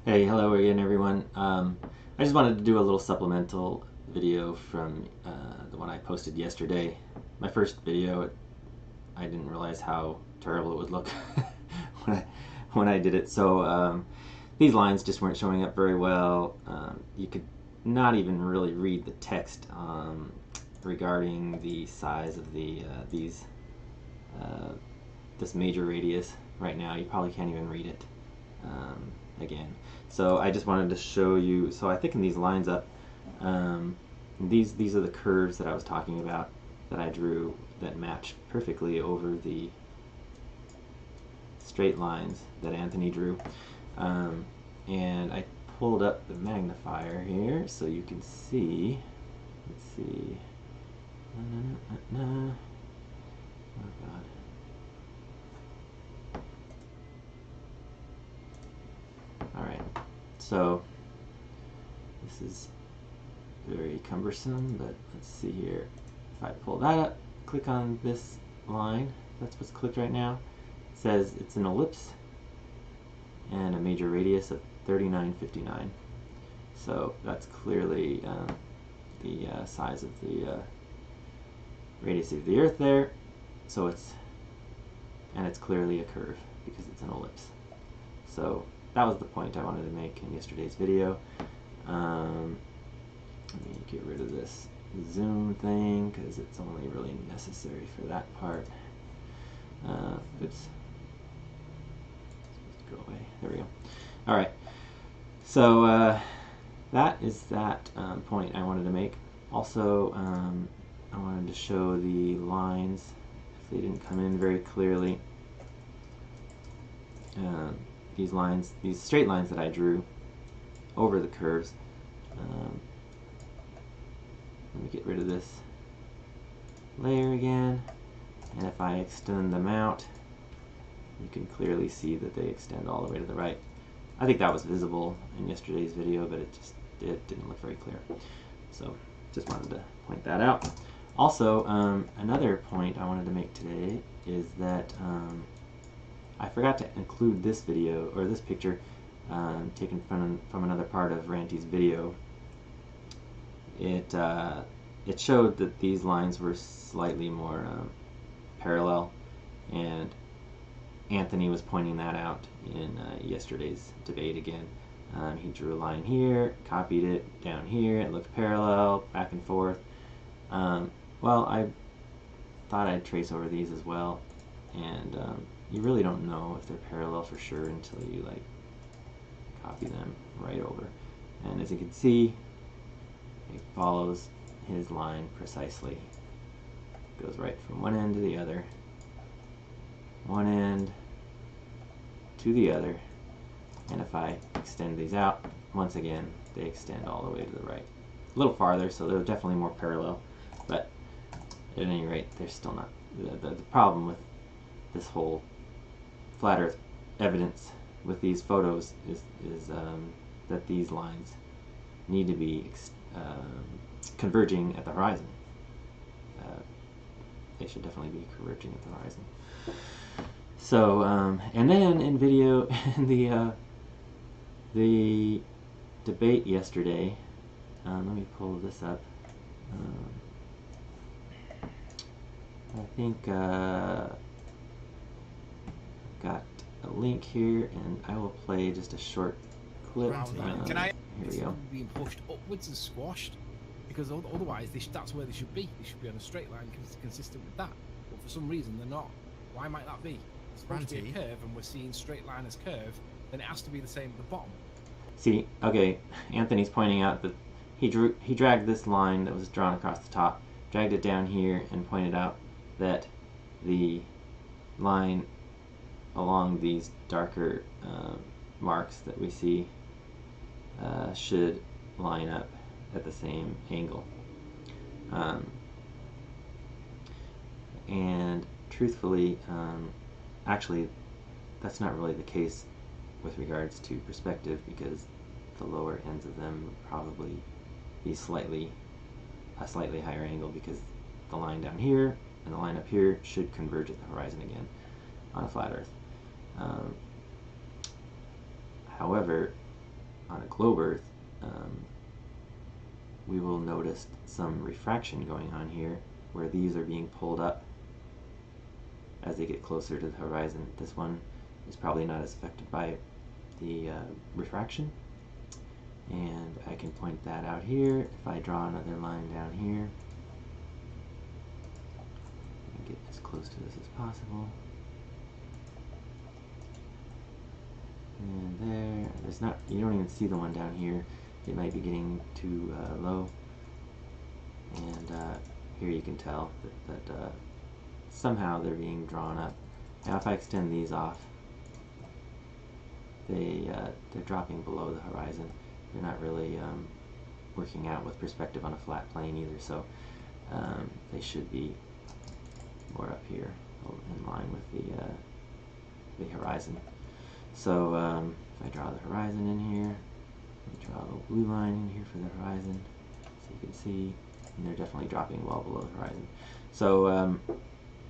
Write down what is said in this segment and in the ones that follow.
Hey, hello again, everyone. I just wanted to do a little supplemental video from the one I posted yesterday. My first video, I didn't realize how terrible it would look when I did it. So these lines just weren't showing up very well. You could not even really read the text regarding the size of this major radius right now. You probably can't even read it. Again. So I just wanted to show you, so I thicken these lines up. These are the curves that I was talking about that I drew that match perfectly over the straight lines that Anthony drew. And I pulled up the magnifier here so you can see. Let's see. Oh God. Alright, so this is very cumbersome, but let's see here. If I pull that up, click on this line, that's what's clicked right now. It says it's an ellipse and a major radius of 3959. So that's clearly the size of the radius of the Earth there. So it's clearly a curve because it's an ellipse. So that was the point I wanted to make in yesterday's video. Let me get rid of this zoom thing because it's only really necessary for that part. It's supposed to go away. There we go. All right. So that is that point I wanted to make. Also, I wanted to show the lines if they didn't come in very clearly. These lines, these straight lines that I drew over the curves. Let me get rid of this layer again, and if I extend them out, you can clearly see that they extend all the way to the right. I think that was visible in yesterday's video, but it didn't look very clear. So just wanted to point that out. Also, another point I wanted to make today is that I forgot to include this video, or this picture, taken from another part of Ranty's video. It showed that these lines were slightly more parallel, and Anthony was pointing that out in yesterday's debate again. He drew a line here, copied it down here, it looked parallel, back and forth. Well, I thought I'd trace over these as well, and you really don't know if they're parallel for sure until you like copy them right over. And as you can see, it follows his line precisely. It goes right from one end to the other, one end to the other, and if I extend these out, once again, they extend all the way to the right. A little farther, so they're definitely more parallel, but at any rate, they're still not. The problem with this whole flat Earth evidence with these photos is that these lines need to be converging at the horizon. They should definitely be converging at the horizon. So, and then in video, in the debate yesterday, let me pull this up. I think I've got a link here, and I will play just a short clip. Can I? Here we go. Being pushed upwards and squashed, because otherwise that's where they should be. They should be on a straight line consistent with that. But for some reason they're not. Why might that be? It's supposed to be a curve, and we're seeing straight line as curve. Then it has to be the same at the bottom. See, okay, Anthony's pointing out that he dragged this line that was drawn across the top, dragged it down here, and pointed out that the line along these darker marks that we see should line up at the same angle. And truthfully, actually, that's not really the case with regards to perspective, because the lower ends of them would probably be a slightly higher angle, because the line down here and the line up here should converge at the horizon again on a flat Earth. However, on a globe Earth, we will notice some refraction going on here, where these are being pulled up as they get closer to the horizon. This one is probably not as affected by the refraction, and I can point that out here. If I draw another line down here and get as close to this as possible, and there's not, you don't even see the one down here. It might be getting too low, and here you can tell that somehow they're being drawn up. Now if I extend these off, they're dropping below the horizon. They're not really working out with perspective on a flat plane either, so they should be more up here in line with the horizon. So if I draw the horizon in here, draw a little blue line in here for the horizon, so you can see, and they're definitely dropping well below the horizon. So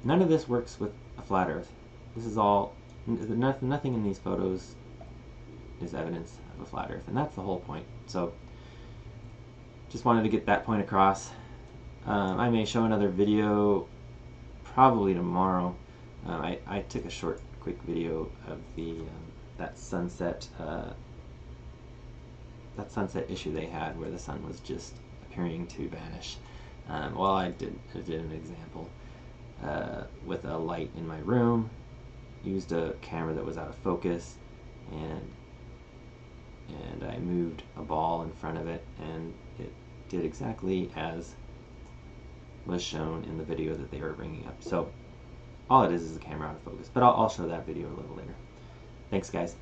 none of this works with a flat Earth. This is all, nothing in these photos is evidence of a flat Earth, and that's the whole point. So just wanted to get that point across. I may show another video probably tomorrow. I took a quick video of the that sunset issue they had, where the sun was just appearing to vanish. Well, I did an example with a light in my room, used a camera that was out of focus, and I moved a ball in front of it, and it did exactly as was shown in the video that they were bringing up. So all it is the camera out of focus, but I'll show that video a little later. Thanks, guys.